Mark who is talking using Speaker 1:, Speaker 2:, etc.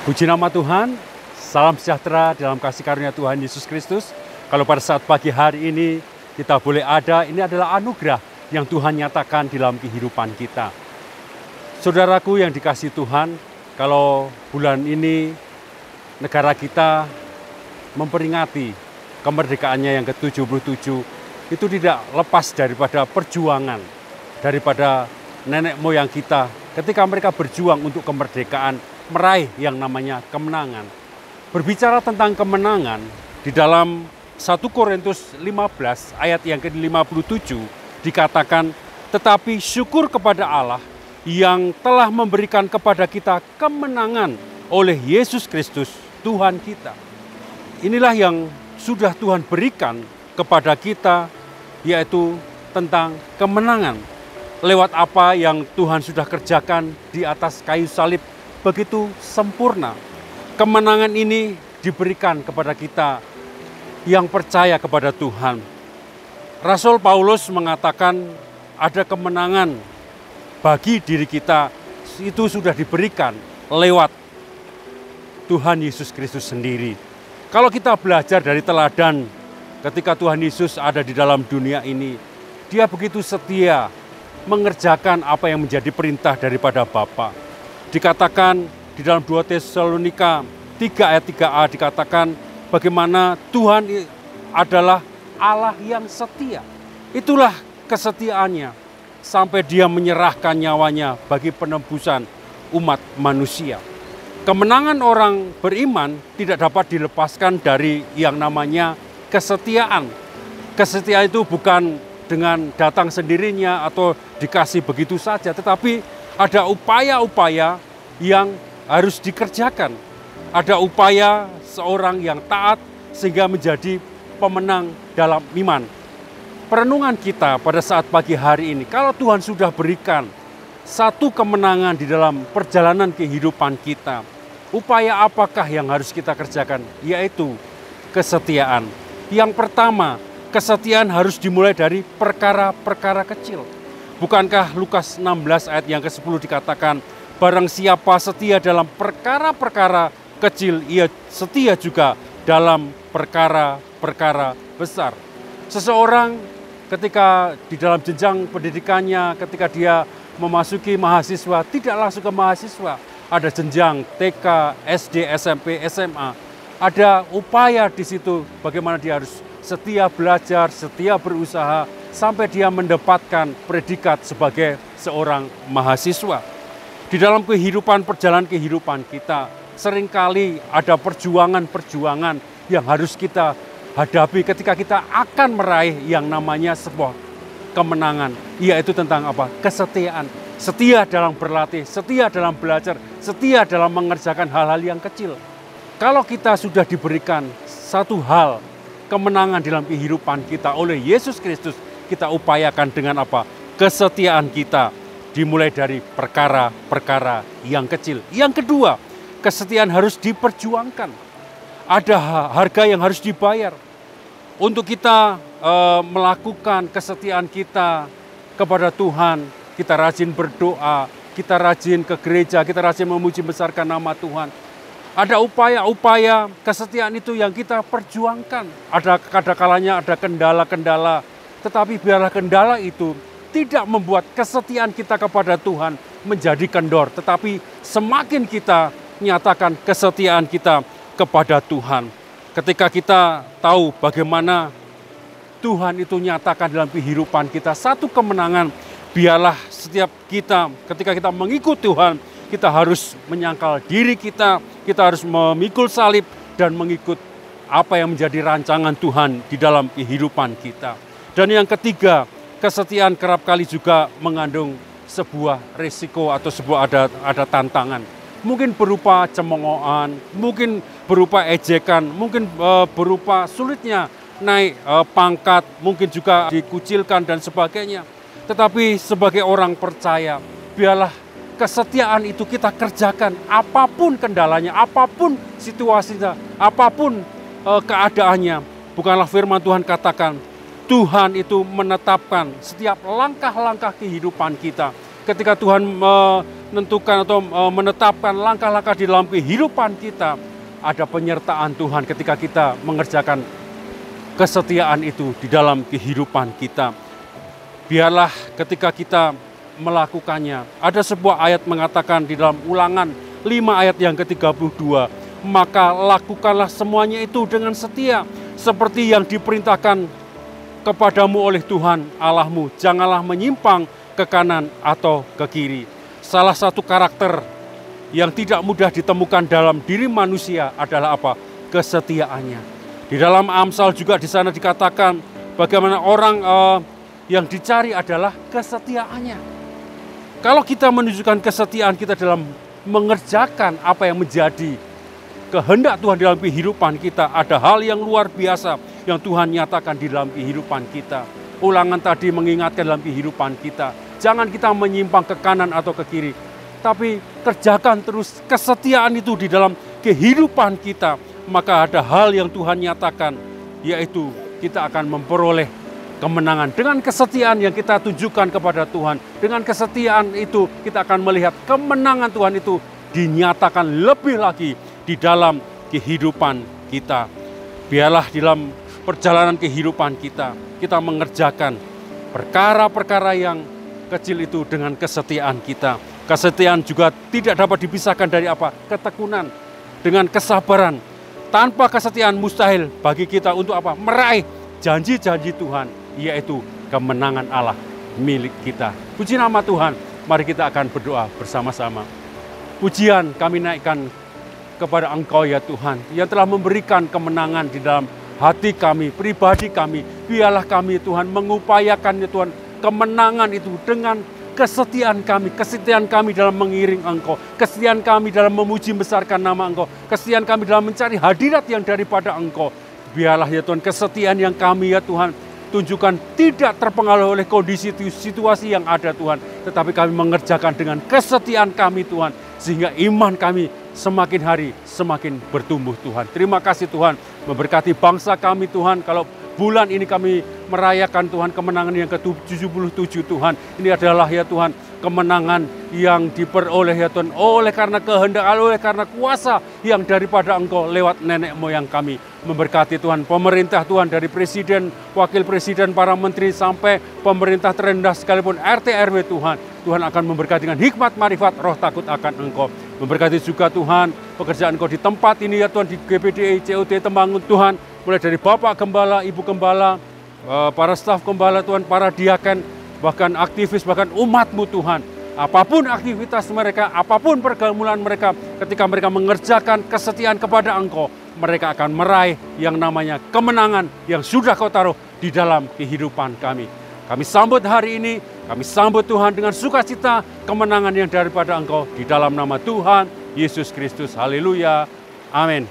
Speaker 1: Puji nama Tuhan, salam sejahtera dalam kasih karunia Tuhan Yesus Kristus. Kalau pada saat pagi hari ini kita boleh ada, ini adalah anugerah yang Tuhan nyatakan di dalam kehidupan kita. Saudaraku yang dikasihi Tuhan, kalau bulan ini negara kita memperingati kemerdekaannya yang ke-77, itu tidak lepas daripada perjuangan, daripada nenek moyang kita ketika mereka berjuang untuk kemerdekaan, meraih yang namanya kemenangan. Berbicara tentang kemenangan, di dalam 1 Korintus 15 ayat yang ke-57 dikatakan, tetapi syukur kepada Allah yang telah memberikan kepada kita kemenangan oleh Yesus Kristus Tuhan kita. Inilah yang sudah Tuhan berikan kepada kita, yaitu tentang kemenangan. Lewat apa yang Tuhan sudah kerjakan di atas kayu salib begitu sempurna. Kemenangan ini diberikan kepada kita yang percaya kepada Tuhan. Rasul Paulus mengatakan ada kemenangan bagi diri kita, itu sudah diberikan lewat Tuhan Yesus Kristus sendiri. Kalau kita belajar dari teladan ketika Tuhan Yesus ada di dalam dunia ini, Dia begitu setia mengerjakan apa yang menjadi perintah daripada Bapa. Dikatakan di dalam 2 Tesalonika 3 ayat 3a dikatakan bagaimana Tuhan adalah Allah yang setia. Itulah kesetiaannya sampai Dia menyerahkan nyawanya bagi penebusan umat manusia. Kemenangan orang beriman tidak dapat dilepaskan dari yang namanya kesetiaan. Kesetiaan itu bukan dengan datang sendirinya atau dikasih begitu saja, tetapi ada upaya-upaya yang harus dikerjakan. Ada upaya seorang yang taat sehingga menjadi pemenang dalam iman. Perenungan kita pada saat pagi hari ini, kalau Tuhan sudah berikan satu kemenangan di dalam perjalanan kehidupan kita, upaya apakah yang harus kita kerjakan? Yaitu kesetiaan. Yang pertama, kesetiaan harus dimulai dari perkara-perkara kecil. Bukankah Lukas 16 ayat yang ke-10 dikatakan, barang siapa setia dalam perkara-perkara kecil, ia setia juga dalam perkara-perkara besar. Seseorang ketika di dalam jenjang pendidikannya, ketika dia memasuki mahasiswa, tidak langsung ke mahasiswa. Ada jenjang TK, SD, SMP, SMA. Ada upaya di situ bagaimana dia harus setia belajar, setia berusaha, sampai dia mendapatkan predikat sebagai seorang mahasiswa. Di dalam perjalanan kehidupan kita, seringkali ada perjuangan-perjuangan yang harus kita hadapi ketika kita akan meraih yang namanya sebuah kemenangan. Yaitu tentang apa? Kesetiaan. Setia dalam berlatih, setia dalam belajar, setia dalam mengerjakan hal-hal yang kecil. Kalau kita sudah diberikan satu hal, kemenangan dalam kehidupan kita oleh Yesus Kristus, kita upayakan dengan apa? Kesetiaan kita dimulai dari perkara-perkara yang kecil. Yang kedua, kesetiaan harus diperjuangkan. Ada harga yang harus dibayar. Untuk kita melakukan kesetiaan kita kepada Tuhan, kita rajin berdoa, kita rajin ke gereja, kita rajin memuji besarkan nama Tuhan. Ada upaya-upaya kesetiaan itu yang kita perjuangkan. Ada kadang-kalanya ada kendala-kendala, tetapi biarlah kendala itu tidak membuat kesetiaan kita kepada Tuhan menjadi kendor. Tetapi semakin kita nyatakan kesetiaan kita kepada Tuhan. Ketika kita tahu bagaimana Tuhan itu nyatakan dalam kehidupan kita satu kemenangan, biarlah setiap kita ketika kita mengikut Tuhan, kita harus menyangkal diri kita harus memikul salib dan mengikut apa yang menjadi rancangan Tuhan di dalam kehidupan kita. Dan yang ketiga, kesetiaan kerap kali juga mengandung sebuah risiko atau ada tantangan. Mungkin berupa cemoohan, mungkin berupa ejekan, mungkin berupa sulitnya naik pangkat, mungkin juga dikucilkan dan sebagainya. Tetapi sebagai orang percaya, biarlah kesetiaan itu kita kerjakan apapun kendalanya, apapun situasinya, apapun keadaannya. Bukanlah firman Tuhan katakan, Tuhan itu menetapkan setiap langkah-langkah kehidupan kita ketika Tuhan menentukan atau menetapkan langkah-langkah di dalam kehidupan kita, ada penyertaan Tuhan ketika kita mengerjakan kesetiaan itu di dalam kehidupan kita. Biarlah ketika kita melakukannya, ada sebuah ayat mengatakan di dalam Ulangan 5 ayat yang ke-32, maka lakukanlah semuanya itu dengan setia, seperti yang diperintahkan kepadamu oleh Tuhan Allahmu. Janganlah menyimpang ke kanan atau ke kiri. Salah satu karakter yang tidak mudah ditemukan dalam diri manusia adalah apa? Kesetiaannya. Di dalam Amsal juga di sana dikatakan bagaimana orang yang dicari adalah kesetiaannya. Kalau kita menunjukkan kesetiaan kita dalam mengerjakan apa yang menjadi kehendak Tuhan dalam kehidupan kita, ada hal yang luar biasa yang Tuhan nyatakan di dalam kehidupan kita. Ulangan tadi mengingatkan dalam kehidupan kita, jangan kita menyimpang ke kanan atau ke kiri, tapi kerjakan terus kesetiaan itu di dalam kehidupan kita. Maka ada hal yang Tuhan nyatakan, yaitu kita akan memperoleh kemenangan. Dengan kesetiaan yang kita tunjukkan kepada Tuhan, dengan kesetiaan itu kita akan melihat kemenangan Tuhan itu dinyatakan lebih lagi di dalam kehidupan kita. Biarlah di dalam perjalanan kehidupan kita, kita mengerjakan perkara-perkara yang kecil itu dengan kesetiaan kita. Kesetiaan juga tidak dapat dipisahkan dari apa? Ketekunan, dengan kesabaran. Tanpa kesetiaan mustahil bagi kita untuk apa? Meraih janji-janji Tuhan, yaitu kemenangan Allah milik kita. Puji nama Tuhan, mari kita akan berdoa bersama-sama. Pujian kami naikkan kepada Engkau ya Tuhan, yang telah memberikan kemenangan di dalam hati kami, pribadi kami. Biarlah kami Tuhan mengupayakan ya Tuhan, kemenangan itu dengan kesetiaan kami dalam mengiring Engkau, kesetiaan kami dalam memuji besarkan nama Engkau, kesetiaan kami dalam mencari hadirat yang daripada Engkau. Biarlah ya Tuhan, kesetiaan yang kami ya Tuhan tunjukkan tidak terpengaruh oleh kondisi situasi yang ada Tuhan, tetapi kami mengerjakan dengan kesetiaan kami Tuhan, sehingga iman kami semakin hari semakin bertumbuh Tuhan. Terima kasih Tuhan, memberkati bangsa kami Tuhan. Kalau bulan ini kami merayakan Tuhan kemenangan yang ke-77 Tuhan. Ini adalah ya Tuhan kemenangan yang diperoleh ya Tuhan oleh karena kehendak, oleh karena kuasa yang daripada Engkau lewat nenek moyang kami. Memberkati Tuhan pemerintah Tuhan, dari presiden, wakil presiden, para menteri sampai pemerintah terendah sekalipun RT RW Tuhan. Tuhan akan memberkati dengan hikmat, marifat, roh takut akan Engkau. Memberkati juga Tuhan pekerjaan Engkau di tempat ini ya Tuhan, di GPDI COT Temanggung Tuhan. Mulai dari Bapak Gembala, Ibu Gembala, para staf Gembala Tuhan, para diaken, bahkan aktivis, bahkan umat-Mu Tuhan. Apapun aktivitas mereka, apapun pergumulan mereka, ketika mereka mengerjakan kesetiaan kepada Engkau, mereka akan meraih yang namanya kemenangan yang sudah Kau taruh di dalam kehidupan kami. Kami sambut hari ini, kami sambut Tuhan dengan sukacita kemenangan yang daripada Engkau di dalam nama Tuhan Yesus Kristus. Haleluya. Amin.